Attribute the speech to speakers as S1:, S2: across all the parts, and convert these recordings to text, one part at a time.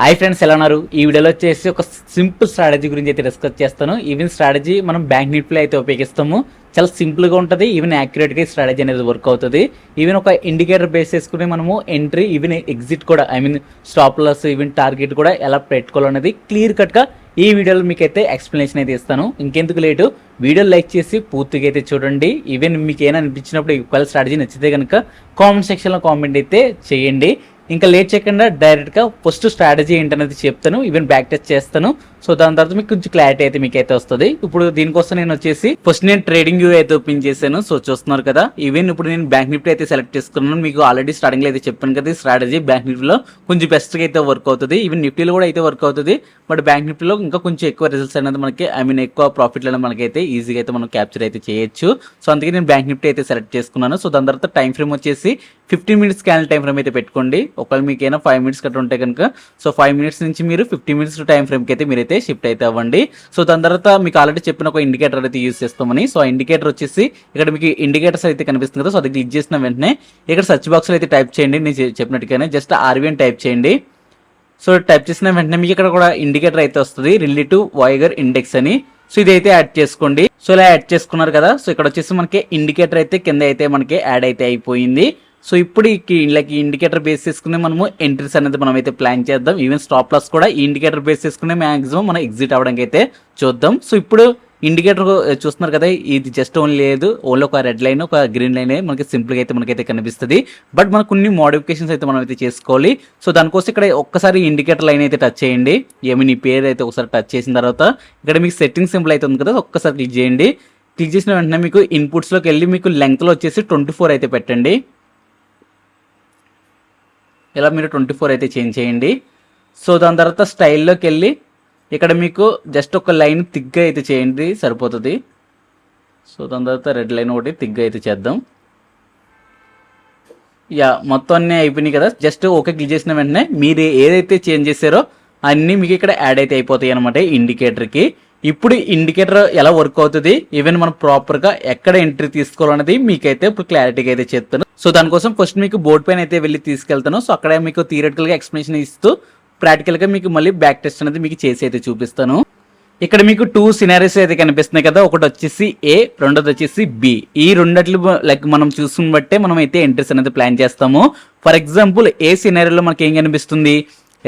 S1: Hi friends, ఎలా ఉన్నారు? ఈ వీడియోలో వచ్చేసి ఒక సింపుల్ స్ట్రాటజీ గురించి అయితే డిస్కస్ చేస్తాను. ఈవెన్ స్ట్రాటజీ మనం బ్యాంక్ నిఫ్టీలో అయితే ఉపయోగిస్తాము. చాలా సింపుల్గా ఉంటుంది. ఈవెన్ యాక్యురేట్గా స్ట్రాటజీ అనేది వర్క్ అవుతుంది. ఈవెన్ ఒక ఇండికేటర్ బేస్ చేసుకుని మనము ఎంట్రీ, ఈవెన్ ఎగ్జిట్ కూడా, స్టాప్ లాస్, ఈవెన్ టార్గెట్ కూడా ఎలా పెట్టుకోవాలనేది క్లియర్ కట్గా ఈ వీడియోలో మీకైతే ఎక్స్ప్లెనేషన్ అయితే ఇస్తాను. ఇంకెందుకు లేటు, వీడియో లైక్ చేసి పూర్తిగా అయితే చూడండి. ఈవెన్ మీకు ఏమైనా అనిపించినప్పుడు ఒకవేళ స్ట్రాటజీ నచ్చితే కనుక కామెంట్ సెక్షన్లో కామెంట్ అయితే చేయండి. ఇంకా లేట్ చేయకుండా డైరెక్ట్గా ఫస్ట్ స్ట్రాటజీ ఏంటనేది చెప్తాను, ఈవెన్ బ్యాక్ టెస్ట్ చేస్తాను. సో దాని తర్వాత మీకు కొంచెం క్లారిటీ అయితే మీకు అయితే వస్తుంది. ఇప్పుడు దీనికోసం నేను వచ్చేసి ఫస్ట్ నేను ట్రేడింగ్ వ్యూ అయితే ఓపెన్ చేశాను. సో చూస్తున్నారు కదా, ఈవెన్ ఇప్పుడు నేను బ్యాంక్ నిఫ్టీ అయితే సెలెక్ట్ చేసుకున్నాను. మీకు ఆల్రెడీ స్టార్టింగ్ లో అయితే చెప్పాను కదా, స్ట్రాటజీ బ్యాంక్ నిఫ్టీలో కొంచెం బెస్ట్గా అయితే వర్క్ అవుతుంది. ఈవెన్ నిఫ్టీలో కూడా అయితే వర్క్ అవుతుంది. బట్ బ్యాంక్ నిఫ్టీలో ఇంకా కొంచెం ఎక్కువ రిజల్ట్స్ అనేది మనకి ఎక్కువ ప్రాఫిట్లు అనేది మనకైతే ఈజీగా అయితే మనం క్యాప్చర్ అయితే చేయొచ్చు. సో అందుకే నేను బ్యాంక్ నిఫ్టీ అయితే సెలెక్ట్ చేసుకున్నాను. సో దాని తర్వాత టైం ఫ్రేమ్ వచ్చేసి 15 మినిట్స్ క్యాండిల్ టైం ఫ్రేమ్ అయితే పెట్టుకోండి. ఒకవేళ మీకు ఏమైనా 5 మినిట్స్ కట్ట ఉంటే కనుక సో 5 మినిట్స్ నుంచి మీరు 50 మినిట్స్ టైం ఫ్రేమ్కి అయితే మీరైతే షిఫ్ట్ అయితే అవ్వండి. సో దాని తర్వాత మీకు ఆల్రెడీ చెప్పిన ఒక ఇండికేటర్ అయితే యూజ్ చేస్తామని. సో ఇండికేటర్ వచ్చేసి ఇక్కడ మీకు ఇండికేటర్స్ అయితే కనిపిస్తుంది కదా, సో అది క్లిక్ చేసిన వెంటనే ఇక్కడ సర్చ్ బాక్స్లో అయితే టైప్ చేయండి. నేను చెప్పినట్టుగానే జస్ట్ ఆర్వీఎన్ టైప్ చేయండి. సో టైప్ చేసిన వెంటనే మీకు ఇక్కడ కూడా ఇండికేటర్ అయితే వస్తుంది, రిలేటివ్ వాయిగర్ ఇండెక్స్ అని. సో ఇది అయితే యాడ్ చేసుకోండి. సో ఇలా యాడ్ చేసుకున్నారు కదా, సో ఇక్కడ వచ్చేసి మనకి ఇండికేటర్ అయితే కింద అయితే మనకి యాడ్ అయితే అయిపోయింది. సో ఇప్పుడు ఈ ఇండికేటర్ బేస్ చేసుకుని మనము ఎంట్రీస్ అనేది మనం అయితే ప్లాన్ చేద్దాం. ఈవెన్ స్టాప్ లాస్ కూడా ఈ ఇండికేటర్ బేస్ చేసుకుని మాక్సిమం మనం ఎగ్జిట్ అవ్వడానికి అయితే చూద్దాం. సో ఇప్పుడు ఇండికేటర్ చూస్తున్నారు కదా, ఇది జస్ట్ ఓన్లీ లేదు, ఓన్లీ ఒక రెడ్ లైన్, ఒక గ్రీన్ లైన్ మనకి సింపుల్గా అయితే మనకైతే కనిపిస్తుంది. బట్ మనకు కొన్ని మోడిఫికేషన్స్ అయితే మనం అయితే చేసుకోవాలి. సో దానికోసం ఇక్కడ ఒక్కసారి ఇండికేటర్ లైన్ అయితే టచ్ చేయండి. ఈ పేరు అయితే ఒకసారి టచ్ చేసిన తర్వాత ఇక్కడ మీకు సెట్టింగ్ సింపుల్ అయితే ఉంది కదా, ఒక్కసారి క్లిక్ చేయండి. క్లిక్ చేసిన వెంటనే మీకు ఇన్పుట్స్లోకి వెళ్ళి మీకు లెంగ్త్లో వచ్చేసి 24 అయితే పెట్టండి. ఇలా మీరు 24 అయితే చేంజ్ చేయండి. సో దాని తర్వాత స్టైల్లోకి వెళ్ళి ఇక్కడ మీకు జస్ట్ ఒక లైన్ తిగ్గా అయితే చేయండి, సరిపోతుంది. సో దాని తర్వాత రెడ్ లైన్ ఒకటి తిగ్గా అయితే చేద్దాం. మొత్తం అన్నీ అయిపోయినాయి కదా, జస్ట్ ఓకే క్లిక్ చేసిన వెంటనే మీరు ఏదైతే చేంజ్ చేశారో అన్నీ మీకు ఇక్కడ యాడ్ అయితే అయిపోతాయి అనమాట ఇండికేటర్కి. ఇప్పుడు ఇండికేటర్ ఎలా వర్క్ అవుతుంది, ఈవెన్ మనం ప్రాపర్గా ఎక్కడ ఎంట్రీ తీసుకోవాలనేది మీకైతే ఇప్పుడు క్లారిటీగా అయితే చెప్తాను. సో దానికోసం ఫస్ట్ మీకు బోర్డ్ పైన అయితే వెళ్ళి తీసుకెళ్తాను. సో అక్కడ మీకు థియరిటికల్గా ఎక్స్ప్లెనేషన్ ఇస్తూ ప్రాక్టికల్గా మీకు మళ్ళీ బ్యాక్ టెస్ట్ అనేది మీకు చేసి అయితే చూపిస్తాను. ఇక్కడ మీకు 2 సినారీస్ అయితే కనిపిస్తున్నాయి కదా, ఒకటి వచ్చేసి ఏ, రెండోది వచ్చేసి బి. ఈ రెండట్లు మనం చూసుకుని బట్టే మనం అయితే ఎంట్రీస్ అనేది ప్లాన్ చేస్తాము. ఫర్ ఎగ్జాంపుల్ ఏ సినారీలో మనకి ఏం కనిపిస్తుంది,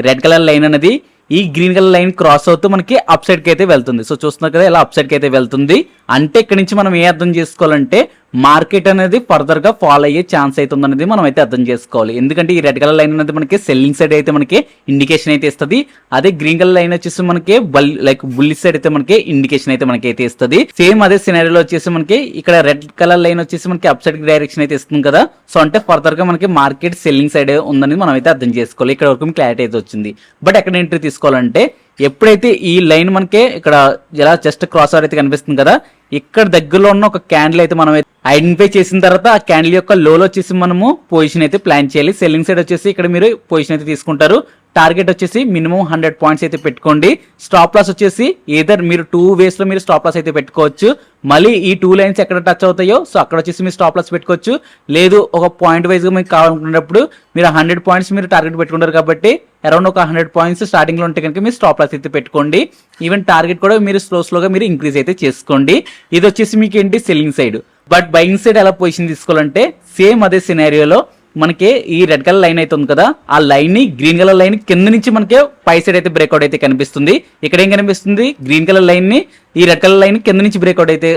S1: రెడ్ కలర్ లైన్ అనేది ఈ గ్రీన్ కలర్ లైన్ క్రాస్ అవుతూ మనకి అప్ సైడ్ కి అయితే వెళ్తుంది. సో చూస్తున్నారు కదా, ఇలా అప్ సైడ్ కి అయితే వెళ్తుంది. అంటే ఇక్కడ నుంచి మనం ఏ అర్థం చేసుకోవాలంటే మార్కెట్ అనేది ఫర్దర్ గా ఫాలో అయ్యే ఛాన్స్ అవుతుంది అనేది మనం అయితే అర్థం చేసుకోవాలి. ఎందుకంటే ఈ రెడ్ కలర్ లైన్ అనేది మనకి సెల్లింగ్ సైడ్ అయితే మనకి ఇండికేషన్ అయితే ఇస్తుంది. అదే గ్రీన్ కలర్ లైన్ వచ్చేసి మనకి బుల్లిష్ సైడ్ అయితే మనకి ఇండికేషన్ అయితే మనకి అయితే ఇస్తుంది. సేమ్ అదే సినారీలో వచ్చేసి మనకి ఇక్కడ రెడ్ కలర్ లైన్ వచ్చేసి మనకి అప్ సైడ్ డైరెక్షన్ అయితే ఇస్తుంది కదా. సో అంటే ఫర్దర్ గా మనకి మార్కెట్ సెల్లింగ్ సైడ్ ఉందని మనం అయితే అర్థం చేసుకోవాలి. ఇక్కడ వరకు క్లారిటీ అయితే వచ్చింది. బట్ ఎక్కడ ఎంట్రీ తీసుకోవాలంటే ఎప్పుడైతే ఈ లైన్ మనకి ఇక్కడ ఇలా జస్ట్ క్రాస్ ఓవర్ అయితే కనిపిస్తుంది కదా, ఇక్కడ దగ్గరలో ఉన్న ఒక క్యాండిల్ అయితే మనం ఐడెంటిఫై చేసిన తర్వాత ఆ క్యాండిల్ యొక్క లోలో వచ్చేసి మనము పొజిషన్ అయితే ప్లాన్ చేయాలి. సెల్లింగ్ సైడ్ వచ్చేసి ఇక్కడ మీరు పొజిషన్ అయితే తీసుకుంటారు. టార్గెట్ వచ్చేసి మినిమం 100 పాయింట్స్ అయితే పెట్టుకోండి. స్టాప్ లాస్ వచ్చేసి ఏదర్ మీరు 2 వేస్ లో మీరు స్టాప్ లాస్ అయితే పెట్టుకోవచ్చు. మళ్ళీ ఈ 2 లైన్స్ ఎక్కడ టచ్ అవుతాయో సో అక్కడ వచ్చేసి మీరు స్టాప్ లాస్ పెట్టుకోవచ్చు. లేదు ఒక పాయింట్ వైజ్ గా మీకు కావాలనుకున్నప్పుడు మీరు 100 పాయింట్స్ మీరు టార్గెట్ పెట్టుకుంటారు కాబట్టి అరౌండ్ ఒక 100 పాయింట్స్ స్టార్టింగ్ లో ఉంటే కనుక మీరు స్టాప్ లాస్ అయితే పెట్టుకోండి. ఈవెన్ టార్గెట్ కూడా మీరు స్లోగా మీరు ఇంక్రీజ్ అయితే చేసుకోండి. ఇది వచ్చేసి మీకు ఏంటి selling side. But buying side ఎలా పొజిషన్ తీసుకోవాలంటే సేమ్ అదే సినారియోలో మనకి ఈ రెడ్ కలర్ లైన్ అయితే ఉంది కదా, ఆ లైన్ ని గ్రీన్ కలర్ లైన్ కింద నుంచి మనకి పై సైడ్ అయితే బ్రేక్అవుట్ అయితే కనిపిస్తుంది. ఇక్కడ ఏం కనిపిస్తుంది, గ్రీన్ కలర్ లైన్ ని ఈ రెడ్ కలర్ లైన్ కింద నుంచి బ్రేక్అవుట్ అయితే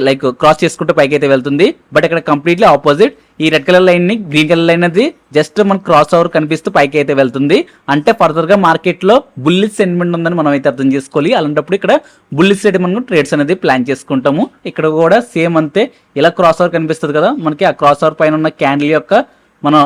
S1: క్రాస్ చేసుకుంటూ పైకి అయితే వెళ్తుంది. బట్ ఇక్కడ కంప్లీట్లీ ఆపోజిట్, ఈ రెడ్ కలర్ లైన్ ని గ్రీన్ కలర్ లైన్ అది జస్ట్ మన క్రాస్ ఓవర్ కనిపిస్తూ పైకి అయితే వెళ్తుంది. అంటే ఫర్దర్ గా మార్కెట్ లో బుల్లిష్ సెంటిమెంట్ ఉందని మనం అయితే అర్థం చేసుకోవాలి. అలాంటప్పుడు ఇక్కడ బుల్లిష్ సైడ్ మనం ట్రేడ్స్ అనేది ప్లాన్ చేసుకుంటాము. ఇక్కడ కూడా సేమ్ అంతే, ఇలా క్రాస్ ఓవర్ కనిపిస్తుంది కదా, మనకి ఆ క్రాస్ ఓవర్ పైన ఉన్న క్యాండిల్ యొక్క మనం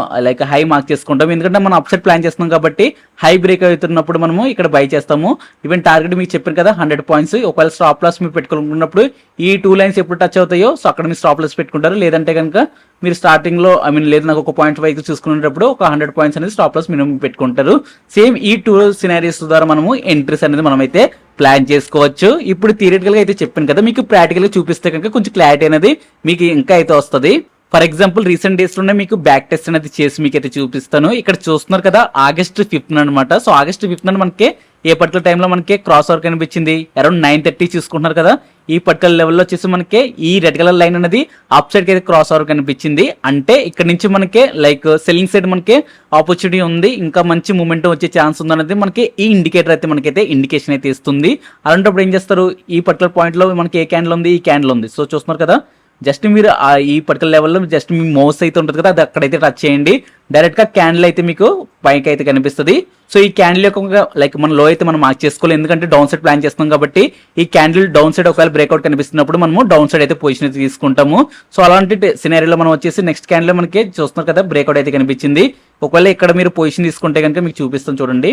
S1: హై మార్క్ చేసుకుంటాం. ఎందుకంటే మనం అప్సెట్ ప్లాన్ చేస్తున్నాం కాబట్టి హై బ్రేక్ అవుతున్నప్పుడు మనము ఇక్కడ బై చేస్తాము. ఈవెన్ టార్గెట్ మీకు చెప్పాను కదా 100 పాయింట్స్. ఒకవేళ స్టాప్ లాస్ మీరు పెట్టుకున్నప్పుడు ఈ 2 లైన్స్ ఎప్పుడు టచ్ అవుతాయో సో అక్కడ మీరు స్టాప్ లాస్ పెట్టుకుంటారు. లేదంటే కనుక మీరు స్టార్టింగ్ లో లేదు నాకు ఒక పాయింట్ వైపు చూసుకునేటప్పుడు ఒక 100 పాయింట్స్ అనేది స్టాప్ లాస్ మినిమం పెట్టుకుంటారు. సేమ్ ఈ 2 సినారీస్ ద్వారా మనము ఎంట్రీస్ అనేది మనం అయితే ప్లాన్ చేసుకోవచ్చు. ఇప్పుడు థియరిటికల్ గా అయితే చెప్పాను కదా, మీకు ప్రాక్టికల్ గా చూపిస్తే కనుక కొంచెం క్లారిటీ అనేది మీకు ఇంకా అయితే వస్తుంది. ఫర్ ఎగ్జాంపుల్ రీసెంట్ డేస్ లోనే మీకు బ్యాక్ టెస్ట్ అనేది చేసి మీకు అయితే చూపిస్తాను. ఇక్కడ చూస్తున్నారు కదా ఆగస్ట్ 5th అనమాట. సో ఆగస్ట్ 5th మనకి ఏ పర్టికులర్ టైంలో మనకి క్రాస్ ఓవర్ కనిపించింది అరౌండ్ 9:30 చూసుకుంటున్నారు కదా. ఈ పర్టికులర్ లెవెల్లో వచ్చేసి మనకి ఈ రెడ్ కలర్ లైన్ అనేది అప్ సైడ్ కి అయితే క్రాస్ ఓవర్ కనిపించింది. అంటే ఇక్కడ నుంచి మనకి లైక్ సెల్లింగ్ సైడ్ మనకి ఆపర్చునిటీ ఉంది, ఇంకా మంచి మూమెంట్ వచ్చే ఛాన్స్ ఉంది అనేది మనకి ఈ ఇండికేటర్ అయితే మనకైతే ఇండికేషన్ అయితే ఇస్తుంది. అలాంటప్పుడు ఏం చేస్తారు, ఈ పర్టికులర్ పాయింట్ లో మనకి ఏ క్యాండిల్ ఉంది, ఈ క్యాండిల్ ఉంది. సో చూస్తున్నారు కదా, జస్ట్ మీరు ఈ పర్టికులర్ లెవెల్లో జస్ట్ మీ మౌస్ అయితే ఉంటుంది కదా, అది అక్కడైతే టచ్ చేయండి, డైరెక్ట్ గా క్యాండిల్ అయితే మీకు పైకి అయితే కనిపిస్తుంది. సో ఈ క్యాండిల్ యొక్క లైక్ మన లో అయితే మనం మార్క్ చేసుకోవాలి, ఎందుకంటే డౌన్ సైడ్ ప్లాన్ చేస్తాం కాబట్టి ఈ క్యాండిల్ డౌన్ సైడ్ ఒకవేళ బ్రేక్అవుట్ కనిపిస్తున్నప్పుడు మనము డౌన్ సైడ్ అయితే పొజిషన్ అయితే తీసుకుంటాము. సో అలాంటి సినారీలో మనం వచ్చేసి నెక్స్ట్ క్యాండిల్ మనకి చూస్తున్నారు కదా బ్రేక్అవుట్ అయితే కనిపించింది. ఒకవేళ ఇక్కడ మీరు పొజిషన్ తీసుకుంటే కనుక మీకు చూపిస్తాం చూడండి.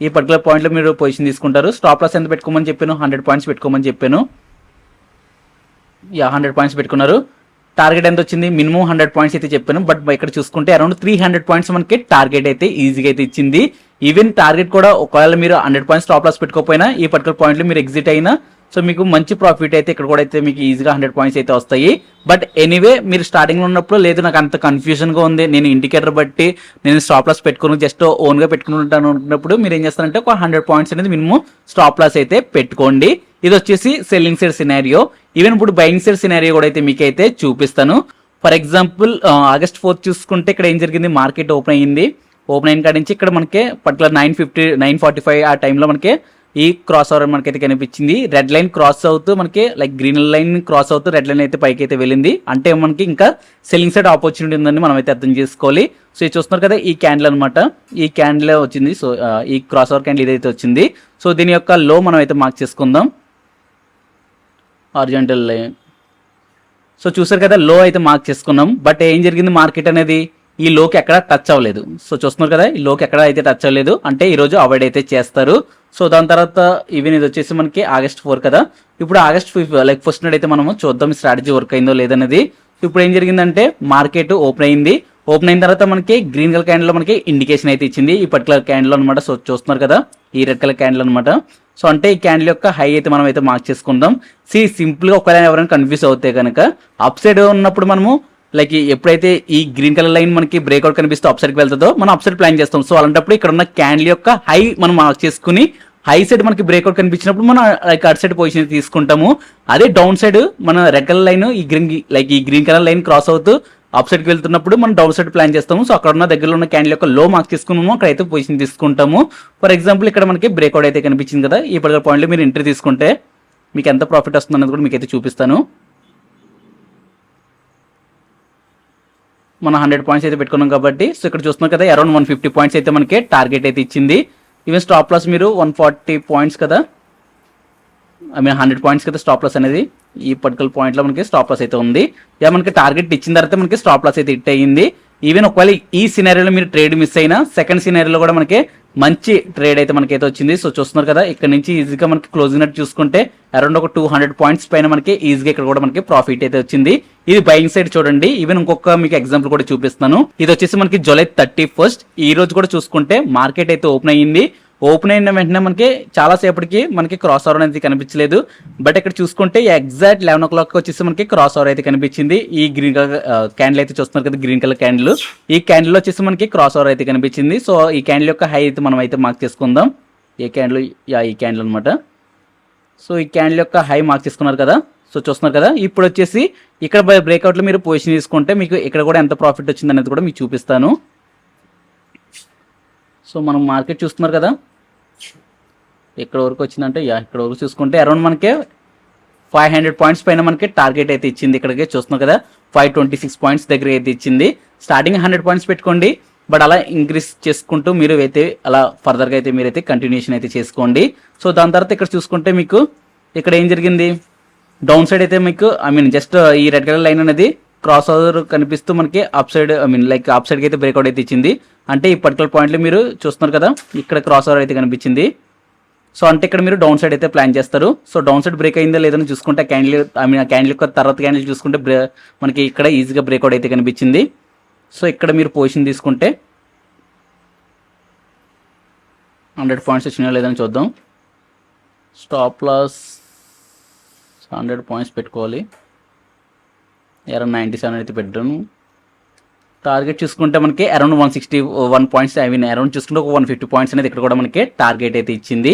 S1: ఈ పర్టికులర్ పాయింట్ లో మీరు పొజిషన్ తీసుకుంటారు. స్టాప్ లాస్ ఎంత పెట్టుకోమని చెప్పాను, 100 పాయింట్స్ పెట్టుకోమని చెప్పాను. 100 పాయింట్స్ పెట్టుకున్నారు. టార్గెట్ ఎంత వచ్చింది, మినిమం 100 పాయింట్స్ అయితే చెప్పాను. బట్ ఇక్కడ చూసుకుంటే అరౌండ్ 300 పాయింట్స్ మనకి టార్గెట్ అయితే ఈజీగా అయితే ఇచ్చింది. ఈవెన్ టార్గెట్ కూడా ఒకవేళ మీరు 100 పాయింట్స్ స్టాప్ లాస్ పెట్టుకోకపోయినా ఈ పర్టికులర్ పాయింట్లో మీరు ఎగ్జిట్ అయినా సో మీకు మంచి ప్రాఫిట్ అయితే ఇక్కడ కూడా అయితే మీకు ఈజీగా 100 పాయింట్స్ అయితే వస్తాయి. బట్ ఎనీవే మీరు స్టార్టింగ్ లో ఉన్నప్పుడు లేదు నాకు అంత కన్ఫ్యూజన్ గా ఉంది, నేను ఇండికేటర్ బట్టి నేను స్టాప్ లాస్ పెట్టుకుని జస్ట్ ఓన్ గా పెట్టుకుంటాను అనుకున్నప్పుడు మీరు ఏం చేస్తారంటే ఒక 100 పాయింట్స్ అనేది మినిమం స్టాప్ లాస్ అయితే పెట్టుకోండి. ఇది వచ్చేసి సెల్లింగ్ సైడ్ సినారియో. ఈవెన్ ఇప్పుడు బయింగ్ సైడ్ సినారియో కూడా అయితే మీకైతే చూపిస్తాను. ఫర్ ఎగ్జాంపుల్ ఆగస్ట్ 4th చూసుకుంటే ఇక్కడ ఏం జరిగింది, మార్కెట్ ఓపెన్ అయ్యింది. ఓపెన్ అయిన కాడి నుంచి ఇక్కడ మనకి పర్టికులర్ 9:45 ఆ టైంలో మనకి ఈ క్రాస్ ఓవర్ మనకైతే కనిపించింది. రెడ్ లైన్ క్రాస్ అవుతూ మనకి లైక్ గ్రీన్ లైన్ క్రాస్ అవుతూ రెడ్ లైన్ అయితే పైకి అయితే వెళ్ళింది. అంటే మనకి ఇంకా సెల్లింగ్ సైడ్ ఆపర్చునిటీ ఉందని మనం అయితే అర్థం చేసుకోవాలి. సో ఇది చూస్తున్నారు కదా ఈ క్యాండిల్ అనమాట, ఈ క్యాండిల్ వచ్చింది. సో ఈ క్రాస్ ఓవర్ క్యాండిల్ ఇదైతే వచ్చింది. సో దీని యొక్క లో మనం అయితే మార్క్ చేసుకుందాం, హారిజాంటల్ లైన్. సో చూసారు కదా లో అయితే మార్క్ చేసుకున్నాం. బట్ ఏం జరిగింది, మార్కెట్ అనేది ఈ లోకి ఎక్కడ టచ్ అవ్వలేదు. సో చూస్తున్నారు కదా ఈ లోకి ఎక్కడ అయితే టచ్ అవ్వలేదు, అంటే ఈ రోజు అవాయిడ్ అయితే చేస్తారు. సో దాని తర్వాత ఈవెన్ ఇది వచ్చేసి మనకి ఆగస్ట్ 4 కదా. ఇప్పుడు ఆగస్ట్ 5 లైక్ ఫస్ట్ నైట్ అయితే మనము చూద్దాం స్ట్రాటజీ వర్క్ అయిందో లేదనేది. ఇప్పుడు ఏం జరిగిందంటే మార్కెట్ ఓపెన్ అయింది. ఓపెన్ అయిన తర్వాత మనకి గ్రీన్ కలర్ క్యాండిల్ లో మనకి ఇండికేషన్ అయితే ఇచ్చింది ఈ పర్టికులర్ క్యాండిల్ అనమాట. సో చూస్తున్నారు కదా ఈ రెడ్ కలర్ క్యాండిల్ అనమాట. సో అంటే ఈ క్యాండిల్ యొక్క హై అయితే మనం అయితే మార్క్ చేసుకుందాం. సింపుల్ గా ఒకవేళ ఎవరైనా కన్ఫ్యూజ్ అవుతే కనుక అప్ సైడ్ ఉన్నప్పుడు మనము లైక్ ఎప్పుడైతే ఈ గ్రీన్ కలర్ లైన్ మనకి బ్రేక్అవుట్ కనిపిస్తే అప్ సైడ్ కి వెళ్తుందో మనం అప్ సైడ్ ప్లాన్ చేస్తాం. సో అలాంటప్పుడు ఇక్కడ ఉన్న క్యాండిల్ యొక్క హై మనం మార్క్ చేసుకుని హై సైడ్ మనకి బ్రేక్అవుట్ కనిపించినప్పుడు మనం లైక్ అటు సైడ్ పొజిషన్ తీసుకుంటాము. అదే డౌన్ సైడ్ మన రెడ్ కలర్ లైన్ ఈ గ్రీన్ కలర్ లైన్ క్రాస్ అవుతూ అప్ సైడ్ కి వెళ్తున్నప్పుడు మనం డౌన్ సైడ్ ప్లాన్ చేస్తాము. సో అక్కడ ఉన్న దగ్గరలో ఉన్న క్యాండిల్ యొక్క లో మార్క్ చేసుకున్నాము, అక్కడైతే పొజిషన్ తీసుకుంటాము. ఫర్ ఎగ్జాంపుల్ ఇక్కడ మనకి బ్రేక్అవుట్ అయితే కనిపించింది కదా, ఈ పర్టికులర్ పాయింట్ లో మీరు ఎంట్రీ తీసుకుంటే మీకు ఎంత ప్రాఫిట్ వస్తుంది అన్నది కూడా మీకు అయితే చూపిస్తాను. మనం 100 పాయింట్స్ అయితే పెట్టుకున్నాం కాబట్టి సో ఇక్కడ చూస్తున్నాం కదా అరౌండ్ 150 పాయింట్స్ అయితే మనకి టార్గెట్ అయితే ఇచ్చింది. ఈవెన్ స్టాప్ లాస్ మీరు 140 పాయింట్స్ కదా, 100 పాయింట్స్ కదా స్టాప్ లాస్ అనేది. ఈ పర్టికులర్ పాయింట్ లో మనకి స్టాప్ లాస్ అయితే ఉంది. మనకి టార్గెట్ ఇచ్చిన తర్వాత మనకి స్టాప్ లాస్ అయితే హిట్ అయ్యింది. ఈవెన్ ఒకవేళ ఈ సినారీలో మీరు ట్రేడ్ మిస్ అయినా సెకండ్ సినారీలో కూడా మనకి మంచి ట్రేడ్ అయితే మనకైతే వచ్చింది. సో చూస్తున్నారు కదా ఇక్కడ నుంచి ఈజీగా మనకి క్లోజింగ్ నట్ చూసుకుంటే అరౌండ్ ఒక 200 పాయింట్స్ పైన మనకి ఈజీగా ఇక్కడ కూడా మనకి ప్రాఫిట్ అయితే వచ్చింది. ఇది బయింగ్ సైడ్ చూడండి. ఈవెన్ ఇంకొక మీకు ఎగ్జాంపుల్ కూడా చూపిస్తాను. ఇది వచ్చేసి మనకి జూలై 31 ఈ రోజు కూడా చూసుకుంటే మార్కెట్ అయితే ఓపెన్ అయ్యింది. ఓపెన్ అయిన వెంటనే మనకి చాలా సేపటికి మనకి క్రాస్ ఓవర్ అనేది కనిపించలేదు. బట్ ఇక్కడ చూసుకుంటే ఎగ్జాక్ట్ 11 o'clock వచ్చేసి మనకి క్రాస్ ఓవర్ అయితే కనిపించింది. ఈ గ్రీన్ కలర్ క్యాండిల్ అయితే చూస్తున్నారు కదా, గ్రీన్ కలర్ క్యాండిల్, ఈ క్యాండిల్ వచ్చేసి మనకి క్రాస్ ఓవర్ అయితే కనిపించింది. సో ఈ క్యాండిల్ యొక్క హై అయితే మనం అయితే మార్క్ చేసుకుందాం. ఈ క్యాండిల్ అనమాట. సో ఈ క్యాండిల్ యొక్క హై మార్క్ చేసుకున్నారు కదా. సో చూస్తున్నారు కదా ఇప్పుడు వచ్చేసి ఇక్కడ బ్రేక్అవుట్ లో మీరు పొజిషన్ తీసుకుంటే మీకు ఇక్కడ కూడా ఎంత ప్రాఫిట్ వచ్చింది అనేది కూడా మీకు చూపిస్తాను. సో మనం మార్కెట్ చూస్తున్నారు కదా ఎక్కడ వరకు వచ్చిందంటే ఇక్కడ వరకు చూసుకుంటే అరౌండ్ మనకి 500 పాయింట్స్ పైన మనకి టార్గెట్ అయితే ఇచ్చింది. ఇక్కడికి చూస్తున్నారు కదా 526 పాయింట్స్ దగ్గర అయితే ఇచ్చింది. స్టార్టింగ్ 100 పాయింట్స్ పెట్టుకోండి, బట్ అలా ఇంక్రీస్ చేసుకుంటూ మీరు అయితే అలా ఫర్దర్గా అయితే మీరైతే కంటిన్యూషన్ అయితే చేసుకోండి. సో దాని తర్వాత ఇక్కడ చూసుకుంటే మీకు ఇక్కడ ఏం జరిగింది, డౌన్ సైడ్ అయితే మీకు జస్ట్ ఈ రెడ్ కలర్ లైన్ అనేది క్రాస్ ఓవర్ కనిపిస్తూ మనకి అప్ సైడ్ లైక్ అప్ సైడ్కి అయితే బ్రేక్అవుట్ అయితే ఇచ్చింది. అంటే ఈ పర్టికులర్ పాయింట్లో మీరు చూస్తున్నారు కదా ఇక్కడ క్రాస్ ఓవర్ అయితే కనిపించింది. సో అంటే ఇక్కడ మీరు డౌన్ సైడ్ అయితే ప్లాన్ చేస్తారు. సో డౌన్ సైడ్ బ్రేక్ అయిందా లేదని చూసుకుంటే క్యాండిల్ యొక్క తర్వాత క్యాండిల్ చూసుకుంటే మనకి ఇక్కడ ఈజీగా బ్రేక్అవుట్ అయితే కనిపించింది. సో ఇక్కడ మీరు పొజిషన్ తీసుకుంటే 100 పాయింట్స్ వచ్చినా లేదని చూద్దాం. స్టాప్ లాస్ 100 పాయింట్స్ పెట్టుకోవాలి. అరౌండ్ 97 అయితే పెట్టాను. టార్గెట్ చూసుకుంటే మనకి around 161 points, I mean around చూసుకుంటే ఒక 150 పాయింట్స్ అనేది ఇక్కడ కూడా మనకి టార్గెట్ అయితే ఇచ్చింది.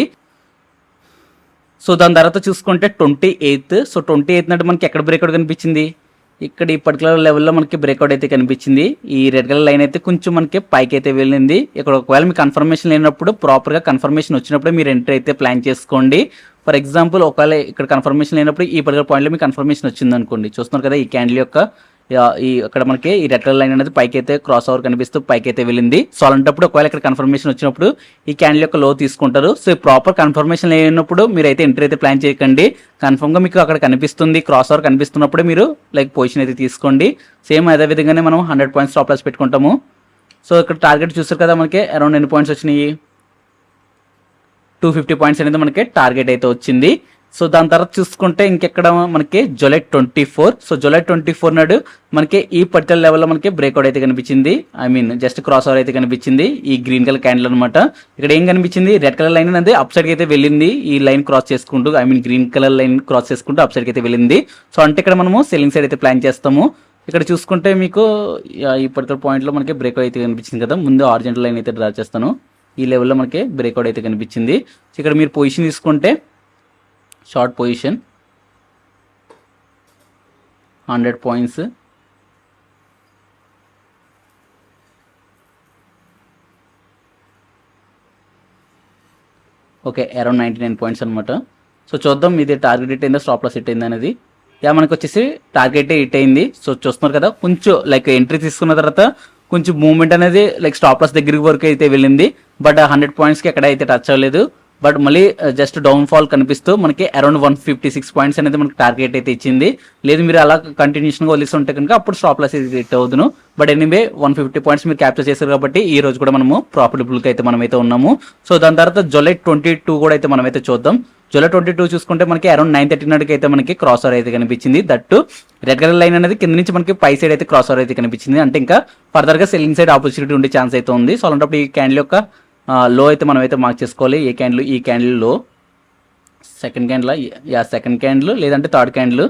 S1: సో దాని తర్వాత చూసుకుంటే 28th. సో 28th అంటే మనకి ఎక్కడ బ్రేక్అవుట్ కనిపించింది, ఇక్కడ ఈ పర్టికులర్ లెవెల్లో మనకి బ్రేక్అవుట్ అయితే కనిపించింది. ఈ రెడ్ కలర్ లైన్ అయితే కొంచెం మనకి పైకి అయితే వెళ్ళింది. ఇక్కడ ఒకవేళ మీకు కన్ఫర్మేషన్ లేనప్పుడు ప్రాపర్గా కన్ఫర్మేషన్ వచ్చినప్పుడు మీరు ఎంట్రీ అయితే ప్లాన్ చేసుకోండి. ఫర్ ఎగ్జాంపుల్ ఒకవేళ ఇక్కడ కన్ఫర్మేషన్ లేనప్పుడు ఈ పర్టికులర్ పాయింట్లో మీకు కన్ఫర్మేషన్ వచ్చింది అనుకోండి, చూస్తున్నారు కదా ఈ క్యాండిల్ యొక్క ఈ అక్కడ మనకి ఈ రెడ్ కలర్ లైన్ అనేది పైకి అయితే క్రాస్ ఓవర్ కనిపిస్తూ పైకి అయితే వెళ్ళింది. సో అలాంటప్పుడు ఒకవేళ ఇక్కడ కన్ఫర్మేషన్ వచ్చినప్పుడు ఈ క్యాండిల్ యొక్క లో తీసుకుంటారు. సో ప్రాపర్ కన్ఫర్మేషన్ లేనప్పుడు మీరు అయితే ఎంట్రీ అయితే ప్లాన్ చేయకండి. కన్ఫర్మ్గా మీకు అక్కడ కనిపిస్తుంది క్రాస్ ఓవర్ కనిపిస్తున్నప్పుడు మీరు లైక్ పొజిషన్ అయితే తీసుకోండి. సేమ్ అదే విధంగానే మనం 100 పాయింట్స్ స్టాప్ లాస్ పెట్టుకుంటాము. సో ఇక్కడ టార్గెట్ చూస్తారు కదా మనకి అరౌండ్ ఎన్ని పాయింట్స్ వచ్చినాయి, 250 పాయింట్స్ అనేది మనకి టార్గెట్ అయితే వచ్చింది. సో దాని తర్వాత చూసుకుంటే ఇంకెక్కడ మనకి జూలై 24. సో జూలై 24 నాడు మనకి ఈ పర్టికులర్ లెవెల్లో మనకి బ్రేక్అవుట్ అయితే కనిపించింది, I mean just cross over అయితే కనిపించింది. ఈ గ్రీన్ కలర్ క్యాండిల్ అనమాట. ఇక్కడ ఏం కనిపించింది, రెడ్ కలర్ లైన్ అనేది అప్ సైడ్కి అయితే వెళ్ళింది. ఈ లైన్ క్రాస్ చేసుకుంటూ, I mean green colour line cross చేసుకుంటూ అప్ సైడ్కి అయితే వెళ్ళింది. సో అంటే ఇక్కడ మనము సెల్లింగ్ సైడ్ అయితే ప్లాన్ చేస్తాము. ఇక్కడ చూసుకుంటే మీకు ఈ పర్టికులర్ పాయింట్లో మనకి బ్రేక్అవుట్ అయితే కనిపించింది కదా. ముందు ఆరిజెంటల్ లైన్ అయితే డ్రా చేస్తాను. ఈ లెవెల్లో మనకి బ్రేక్అవుట్ అయితే కనిపించింది. సో ఇక్కడ మీరు పొజిషన్ తీసుకుంటే short position 100 points, okay around 99 points అనమాట. సో చూద్దాం ఇది టార్గెట్ హిట్ అయిందా స్టాప్ లాస్ హిట్ అయిందా అనేది. మనకి వచ్చేసి టార్గెట్ హిట్ అయింది. సో చూస్తున్నారు కదా కొంచెం లైక్ ఎంట్రీ తీసుకున్న తర్వాత కొంచెం మూవ్మెంట్ అనేది లైక్ స్టాప్ లాస్ దగ్గరికి వరకు అయితే వెళ్ళింది. బట్ 100 పాయింట్స్కి ఎక్కడ అయితే టచ్ అవ్వలేదు. బట్ మళ్ళీ జస్ట్ డౌన్ ఫాల్ కనిపిస్తూ మనకి అరౌండ్ 156 పాయింట్స్ అనేది మనకి టార్గెట్ అయితే ఇచ్చింది. లేదు మీరు అలా కంటిన్యూషన్గా వదిలిస్తుంటే కనుక అప్పుడు స్టాప్ లాస్ అయితే హిట్ అవుతును. బట్ ఎనీవే 150 పాయింట్స్ మీరు క్యాప్చర్ చేశారు కాబట్టి ఈ రోజు కూడా మనము ప్రాఫిటబుల్గా అయితే మనమైతే ఉన్నాము. సో దాని తర్వాత జూలై 22 కూడా అయితే మనమైతే చూద్దాం. జూలై 22 చూసుకుంటే మనకి అరౌండ్ 9:30 నాటికి అయితే మనకి క్రాస్ ఓవర్ అయితే కనిపించింది. దట్టు రెడ్ కలర్ లైన్ అనేది కింద నుంచి మనకి పై సైడ్ అయితే క్రాస్ ఓవర్ అయితే కనిపించింది. అంటే ఇంకా ఫర్దర్గా సెల్లింగ్ సైడ్ ఆపర్చునిటీ ఉండే ఛాన్స్ అయితే ఉంది. సో అలాంటప్పుడు ఈ క్యాండిల్ యొక్క లో అయితే మనం అయితే మార్క్ చేసుకోవాలి. ఈ క్యాండిల్ లో సెకండ్ క్యాండిల్ లేదంటే third candle,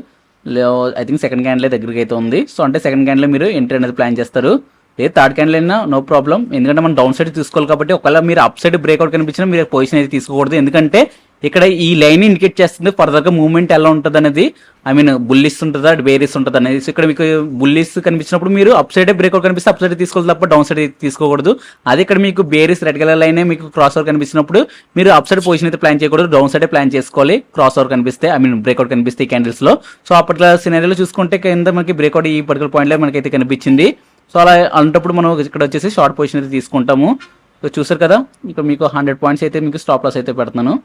S1: I think second candle దగ్గరికి అయితే ఉంది. సో అంటే సెకండ్ క్యాండిల్ మీరు ఎంట్రీ అనేది ప్లాన్ చేస్తారు. లేదు థర్డ్ క్యాండిల్ అయినా నో ప్రాబ్లం, ఎందుకంటే మనం డౌన్ సైడ్ తీసుకోవాలి కాబట్టి ఒకవేళ మీరు అప్ సైడ్ బ్రేక్అవుట్ కనిపించినా మీరు పొజిషన్ అయితే తీసుకోకూడదు. ఎందుకంటే ఇక్కడ ఈ లైన్ ఇండికేట్ చేస్తుంది ఫర్దర్గా మూవ్మెంట్ ఎలా ఉంటుంది అనేది, ఐ మీన్ బుల్లిస్ ఉంటుందా బేరిస్ ఉంటుంది అనేది. సో ఇక్కడ మీకు బుల్లిస్ కనిపించినప్పుడు మీరు అప్ సైడ్ బ్రేక్అవుట్ కనిపిస్తే అప్ సైడ్ తీసుకోవాలి తప్ప డౌన్ సైడ్ తీసుకోకూడదు. అదే ఇక్కడ మీకు బేరిస్ రెడ్ కలర్ లైన్ మీకు క్రాస్ ఓవర్ కనిపించినప్పుడు మీరు అప్ సైడ్ పొజిషన్ అయితే ప్లాన్ చేయకూడదు, డౌన్ సైడ్ ప్లాన్ చేసుకోవాలి. క్రాస్ ఓవర్ కనిపిస్తే, ఐ మీన్ బ్రేక్అవుట్ కనిపిస్తే ఈ క్యాండిల్స్ లో. సో అప్పట్లో సినారియోలో చూసుకుంటే కింద మనకి బ్రేక్అవుట్ ఈ పర్టికులర్ పాయింట్ లో మనకైతే కనిపించింది. సో అలా అలాంటప్పుడు మనం ఇక్కడ వచ్చేసి షార్ట్ పొజిషన్ అయితే తీసుకుంటాము. సో చూసారు కదా ఇక్కడ మీకు 100 పాయింట్స్ అయితే మీకు స్టాప్ లాస్ అయితే పెడుతున్నాను.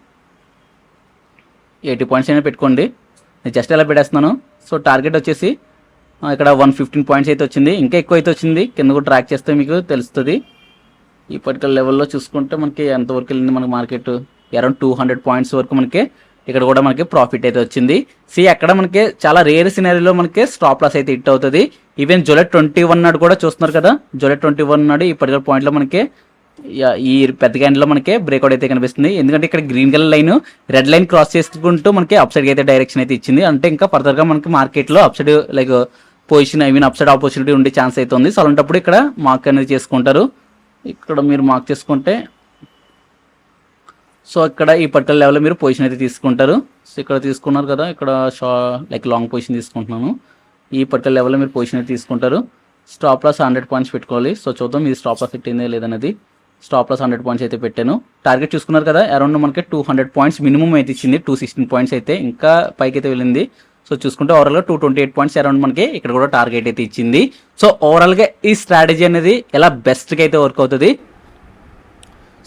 S1: 80 పాయింట్స్ అయినా పెట్టుకోండి, నేను జస్ట్ ఎలా పెట్టేస్తున్నాను. సో టార్గెట్ వచ్చేసి ఇక్కడ 115 పాయింట్స్ అయితే వచ్చింది, ఇంకా ఎక్కువ అయితే వచ్చింది. కింద కూడా ట్రాక్ చేస్తే మీకు తెలుస్తుంది. ఈ పర్టికులర్ లెవెల్లో చూసుకుంటే మనకి ఎంతవరకు వెళ్ళింది మనకి మార్కెట్, అరౌండ్ 200 పాయింట్స్ వరకు మనకి ఇక్కడ కూడా మనకి ప్రాఫిట్ అయితే వచ్చింది. అక్కడ మనకి చాలా రేర్ సినారీలో మనకి స్టాప్ లాస్ అయితే హిట్ అవుతుంది. ఈవెన్ జూలై 21 నాడు కూడా చూస్తున్నారు కదా, జూలై 21 నాడు ఈ పర్టికులర్ పాయింట్లో మనకి ఈ పెద్ద క్యాండిల్లో మనకి బ్రేక్అవుట్ అయితే కనిపిస్తుంది. ఎందుకంటే ఇక్కడ green colour line red line cross చేసుకుంటూ మనకి అప్ సైడ్ అయితే డైరెక్షన్ అయితే ఇచ్చింది. అంటే ఇంకా ఫర్దర్గా మనకి మార్కెట్లో up side like position, I mean up side opportunity ఉండే ఛాన్స్ అయితే ఉంది. సో అలాంటప్పుడు ఇక్కడ మార్క్ అనేది చేసుకుంటారు. ఇక్కడ మీరు మార్క్ చేసుకుంటే సో ఇక్కడ ఈ పర్టికులర్ లెవెల్లో మీరు పొజిషన్ అయితే తీసుకుంటారు. సో ఇక్కడ తీసుకున్నారు కదా, ఇక్కడ లైక్ లాంగ్ పొజిషన్ తీసుకుంటున్నాను. ఈ పర్టికులర్ లెవెల్లో మీరు పొజిషన్ అయితే తీసుకుంటారు. స్టాప్ లాస్ 100 పాయింట్స్ పెట్టుకోవాలి. సో చూద్దాం ఇది స్టాప్ లాస్ పెట్టిందే లేదన్నది. స్టాప్ లాస్ 100 పాయింట్స్ అయితే పెట్టాను. టార్గెట్ చూసుకున్నారు కదా, అరౌండ్ మనకి 200 పాయింట్స్ మినిమం అయితే ఇచ్చింది. 216 పాయింట్స్ అయితే ఇంకా పైకి అయితే వెళ్ళింది. సో చూసుకుంటే ఓవరాల్గా 228 పాయింట్స్ అరౌండ్ మనకి ఇక్కడ కూడా టార్గెట్ అయితే ఇచ్చింది. సో ఓవరాల్గా ఈ స్ట్రాటజీ అనేది ఎలా బెస్ట్గా అయితే వర్క్ అవుతుంది.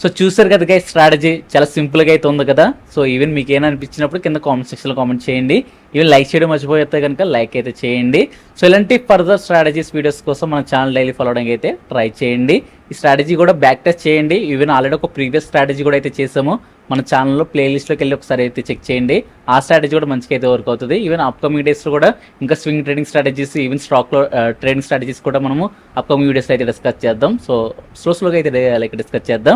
S1: సో చూసారు కదా గైస్, స్ట్రాటజీ చాలా సింపుల్గా అయితే ఉంది కదా. సో ఈవెన్ మీకు ఏమనిపించినప్పుడు కింద కామెంట్ సెక్షన్లో కామెంట్ చేయండి. ఈవెన్ లైక్ చేయడం మర్చిపోతే కనుక లైక్ అయితే చేయండి. సో ఇలాంటి ఫర్దర్ స్ట్రాటజీస్ వీడియోస్ కోసం మన ఛానల్ డైలీ ఫాలో అవడానికి అయితే ట్రై చేయండి. ఈ స్ట్రాటజీ కూడా బ్యాక్ టెస్ట్ చేయండి. ఈవెన్ ఆల్రెడీ ఒక ప్రీవియస్ స్ట్రాటజీ కూడా అయితే చేసాము. మన ఛానల్లో ప్లేలిస్ట్లోకి వెళ్ళి ఒకసారి అయితే చెక్ చేయండి. ఆ స్ట్రాటజీ కూడా మంచిగా అయితే వర్క్ అవుతుంది. ఈవెన్ అప్కమింగ్ డేస్లో కూడా ఇంకా స్వింగ్ ట్రేడింగ్ స్ట్రాటజీస్, ఈవెన్ స్టాక్లో ట్రేడింగ్ స్ట్రాటజీస్ కూడా మనము అప్కమింగ్ వీడియోస్లో అయితే డిస్కస్ చేద్దాం. సో స్లోగా అయితే లైక్ డిస్కస్ చేద్దాం.